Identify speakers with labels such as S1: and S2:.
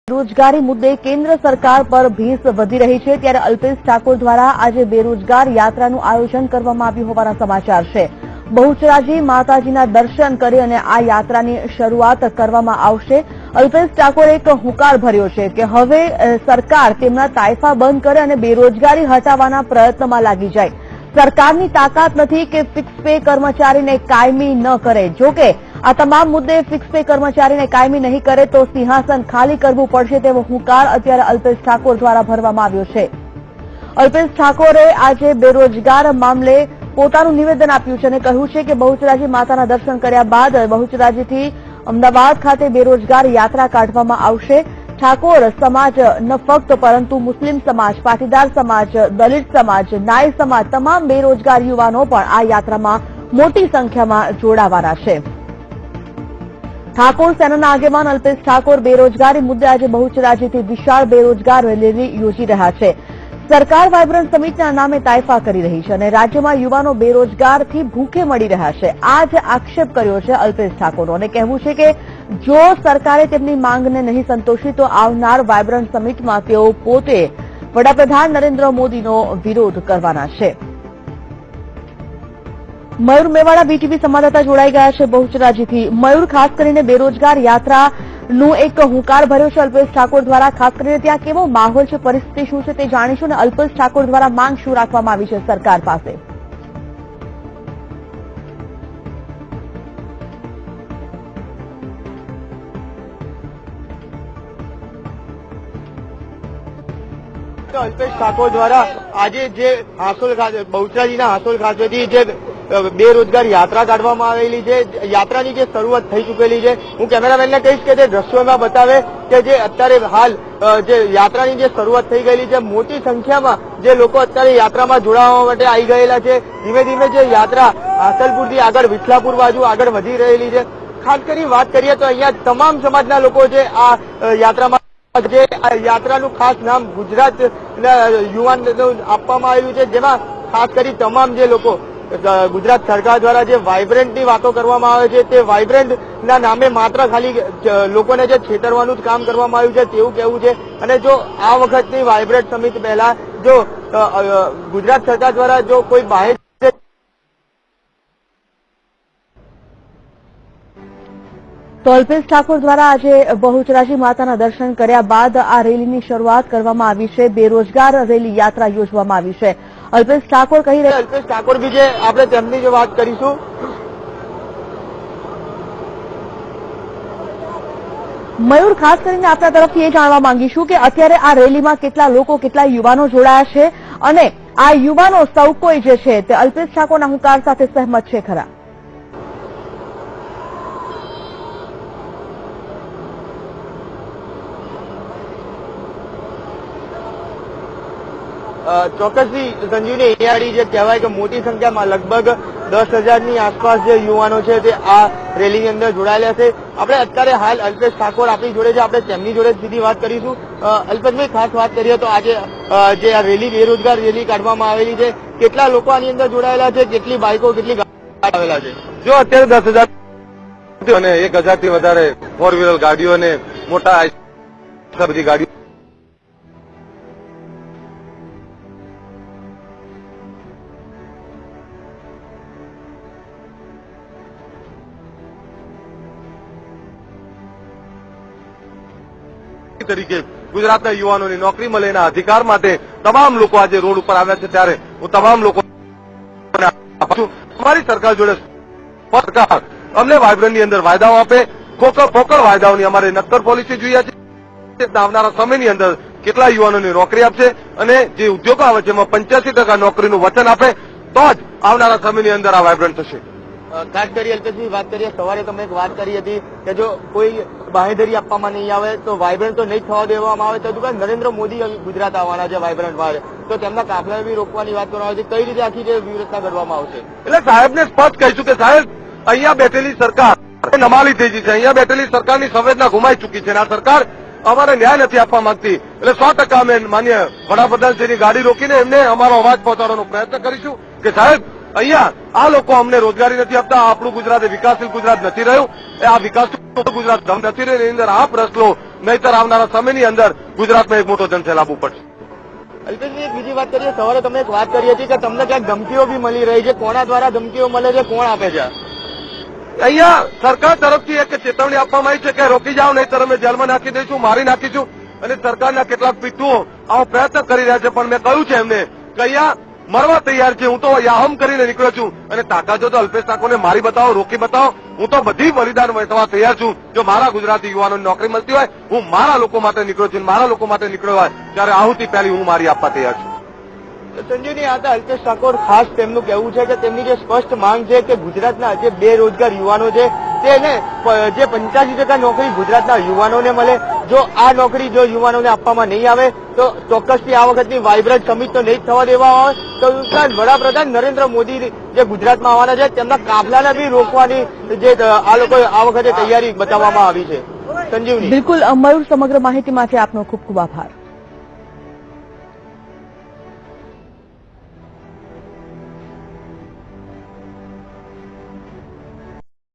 S1: बेरोजगारी मुद्दे केन्द्र सरकार पर भीस वधी रही है त्यारे अल्पेश ठाकोर द्वारा आज बेरोजगार यात्राનું આયોજન કરવામાં આવ્યું હોવાના સમાચાર છે। બહુચરાજી માતાજીના દર્શન કરી અને આ યાત્રાની શરૂઆત કરવામાં આવશે। અલ્પેશ ઠાકોરે એક હુંકાર ભર્યો છે કે હવે સરકાર તેમના તાઇફા બંધ કરે અને બેરોજગારી હટાવવાના પ્રયત્નમાં લાગી જાય। सरकारनी ताकत नहीं कि फिक्स पे कर्मचारी ने कायमी न करे। जो कि आ तमाम मुद्दे फिक्स पे कर्मचारी ने कायमी नहीं करे तो सिंहासन खाली करवू पड़शे तेवो हुंकार अत्यारे अल्पेश ठाकोर द्वारा भरवामां आव्यो छे। अल्पेश ठाकोरे आज बेरोजगार मामले पोतानुं निवेदन आप्युं छे अने कह्युं छे कि बहुचराजी माताना दर्शन कर्या बाद बहुचराजीथी अमदावाद खाते बेरोजगार यात्रा काढवामां आवशे। ठाकोर समाज न फक्त परंतु मुस्लिम समाज, पाटीदार समाज, दलित समाज, नाई समाज तमाम बेरोजगार युवानो पण आ यात्रामां मोटी संख्यामां जोडावाना छे। ठाकोर सेनाना आगेवान अल्पेश ठाकोर बेरोजगारी मुद्दे आज बहुचराजीथी विशाळ बेरोजगार रेली योजी रह्या छे। सरकार वाइब्रન્ટ समिटना नामे ताइफा करी रही है और राज्यमां युवानो बेरोजगारथी भूखे मळी रह्या छे। आज आक्षेप कर्यो छे अल्पेश ठाकोरनो अने कहेवुं छे के जो सरकारे तेमनी मांगने नहीं संतोषी तो आवनार वाइब्रન્ટ समिटमां तेओ पोते वडाप्रधान नरेन्द्र मोदीनो विरोध करवाना छे। मयूर मेवाड़ा बीटीवी संवाददाता जोड़ाई गया है बहुचराजीथी। मयूर, खास करीने बेरोजगार यात्रानो एक हुंकार भर्यो छे अल्पेश ठाकोर द्वारा। खास करीने त्यां केवो माहोल छे, परिस्थिति शुं छे ते जाणीशुं अने अल्पेश ठाकोर द्वारा मांग शुं राखवामां आवी छे सरकार पासे।
S2: अल्पेश ठाकोर द्वारा आज जे हासोल बहुचराजीना हासोल खातेथी जे बेरोजगार यात्रा काढवामां आवेली छे, यात्रानी जे शरूआत थई चूकेली छे। हूँ केमेरामेनने कहीश के जे दृश्योमां बतावे के जे अत्यारे हाल जे यात्रानी जे शरूआत थई गयेली छे, मोटी संख्यामां जे लोको अत्यारे यात्रामां जोडावा माटे आई गयेला छे। धीमे धीमे जे यात्रा हासलपुरथी आगळ विठलापुर बाजू आगळ वधी रहेली छे। खास करी वात करीए तो अहींया तमाम समाजना लोको जे आ यात्रामां जे यात्राનું ખાસ નામ ગુજરાત યુવાનને આપવામાં આવ્યું છે, જેમાં ખાસ કરી તમામ જે લોકો ગુજરાત સરકાર દ્વારા જે વાઇબ્રન્ટની વાતો કરવામાં આવે છે તે વાઇબ્રન્ટના નામે માત્ર ખાલી લોકોને જે છેતરવાનું જ કામ કરવામાં આવ્યું છે તેવું કહેવું છે। અને જો આ વખતની વાઇબ્રન્ટ સમિટ પહેલા જો ગુજરાત સરકાર દ્વારા જો કોઈ બાહેર
S1: तो अल्पेश ठाकोर द्वारा आज बहुचराजी माताना दर्शन कर्या बाद आ रेलीनी शरूआत करवामां आवी छे। बेरोजगार रेली यात्रा योजवामां आवी छे। अल्पेश ठाकोर कही रह्या
S2: अल्पेश ठाकोर भी जे आपणे તેમની જે વાત કરીશું।
S1: मयूर, खास करीने आपणा तरफथी ए जाणवा मांगीशुं के अत्यारे आ रेलीमां केटला लोको, केटला युवानो जोडाया छे अने आ युवानो सौ कोई जे छे ते अल्पेश ठाकोरना हुंकार साथे सहमत छे खरा?
S2: ચોક્કસથી સંજીવની અહીંયા જે કહેવાય કે મોટી સંખ્યામાં લગભગ 10,000ની આસપાસ જે યુવાનો છે તે આ રેલીની અંદર જોડાયેલા છે। આપણે અત્યારે હાલ અલ્પેશ ઠાકોર આપણી જોડે છે, આપણે તેમની જોડે સીધી વાત કરીશું। અલ્પેશભાઈ, ખાસ વાત કરીએ તો આજે જે આ રેલી બેરોજગાર રેલી કાઢવામાં આવેલી છે, કેટલા લોકો આની અંદર જોડાયેલા છે, કેટલી બાઇકો, કેટલી ગાડીઓ આવેલા છે?
S3: જો અત્યારે 10,000 અને 1,000થી વધારે 4 વ્હીલર ગાડીઓ અને મોટા બધી ગાડીઓ તરીકે ગુજરાતના યુવાનોની નોકરી મળે એના અધિકાર માટે તમામ લોકો આજે રોડ ઉપર આવ્યા છે। ત્યારે હું તમામ લોકો અમારી સરકાર જોડે સરકાર અમને વાઇબ્રન્ટની અંદર વાયદાઓ આપે, ફોકળ વાયદાઓની અમારે નક્કર પોલિસી જોઈએ છે। આવનારા સમયની અંદર કેટલા યુવાનોને નોકરી આપશે અને જે ઉદ્યોગો આવે છે એમાં 85% નોકરીનું વચન આપે તો જ આવનારા સમયની અંદર આ વાઇબ્રન્ટ થશે।
S2: ખાસ કરી અલ્પેશની વાત કરીએ, સવારે તમે એક વાત કરી હતી કે જો કોઈ બાહેધરી આપવામાં નહીં આવે તો વાઇબ્રન્ટ તો નહીં થવા દેવામાં આવે। તો નરેન્દ્ર મોદી ગુજરાત આવવાના છે વાઇબ્રન્ટ માટે, તો તેમના કાફલાને બી રોકવાની વાત કરવામાં આવે છે। કઈ રીતે આખી જે વ્યવસ્થા કરવામાં આવશે?
S3: એટલે સાહેબને સ્પષ્ટ કહીશું કે સાહેબ અહીંયા બેઠેલી સરકાર નમાલી થઈ ગઈ છે, અહીંયા બેઠેલી સરકારની સંવેદના ગુમાઈ ચૂકી છે અને આ સરકાર અમારે ન્યાય નથી આપવા માંગતી। એટલે 100% અમે માન્ય વડાપ્રધાનશ્રીની ગાડી રોકીને એમને અમારો અવાજ પહોંચાડવાનો પ્રયત્ન કરીશું કે સાહેબ અહીંયા આ લોકો અમને રોજગારી નથી આપતા, આપણું ગુજરાત એ વિકાસશીલ ગુજરાત નથી રહ્યું, આ વિકાસશીલ ગુજરાત નથી રહ્યું, એની અંદર આપ રસ લો, નહીતર આવનારા સમયની અંદર ગુજરાતમાં એક મોટો જનસેલાબ ઉપડશે.
S2: અલ્પેશભાઈ, એક બીજી વાત કરીએ. સવારે તમે એક વાત કરી હતી કે તમને ક્યાંક ધમકીઓ બી મળી રહી છે. કોના દ્વારા ધમકીઓ મળે છે, કોણ આપે છે?
S3: અહીંયા સરકાર તરફથી એક ચેતવણી આપવામાં આવી છે કે રોકી જાઓ નહીતર અમે જેલમાં નાખી દઈશું, મારી નાખીશું. અને સરકારના કેટલાક પીઠુઓ આવો પ્રયત્ન કરી રહ્યા છે, પણ મેં કહ્યું છે એમને કે અહીંયા મરવા તૈયાર છે. હું તો યાહમ કરીને નીકળ્યો છું અને તાકાત જો તો અલ્પેશ ઠાકોરને મારી બતાવો, રોકી બતાવો. હું તો બધી બલિદાન વેચવા તૈયાર છું. જો મારા ગુજરાતી યુવાનોને નોકરી મળતી હોય, હું મારા લોકો માટે નીકળ્યો છું, મારા લોકો માટે નીકળ્યો હોય ત્યારે આહુતિ પહેલી હું મારી આપવા તૈયાર છું.
S2: સંજીવની, આ અલ્પેશ ઠાકોર ખાસ તેમનું કહેવું છે કે તેમની જે સ્પષ્ટ માંગ છે કે ગુજરાતના જે બેરોજગાર યુવાનો છે તેને જે 85% નોકરી ગુજરાતના યુવાનોને મળે. જો આ નોકરી જો યુવાનોને આપવામાં નહીં આવે તો ચોક્કસથી આ વખતની વાઇબ્રન્ટ સમિટ તો નહીં જ થવા દેવા હોય. તો ઉપરાંત વડાપ્રધાન નરેન્દ્ર મોદી જે ગુજરાતમાં આવવાના છે તેમના કાફલાને બી રોકવાની જે આ લોકો આ વખતે તૈયારી બતાવવામાં આવી છે. સંજીવની,
S1: બિલકુલ મયુર, સમગ્ર માહિતી માટે આપનો ખૂબ ખૂબ આભાર.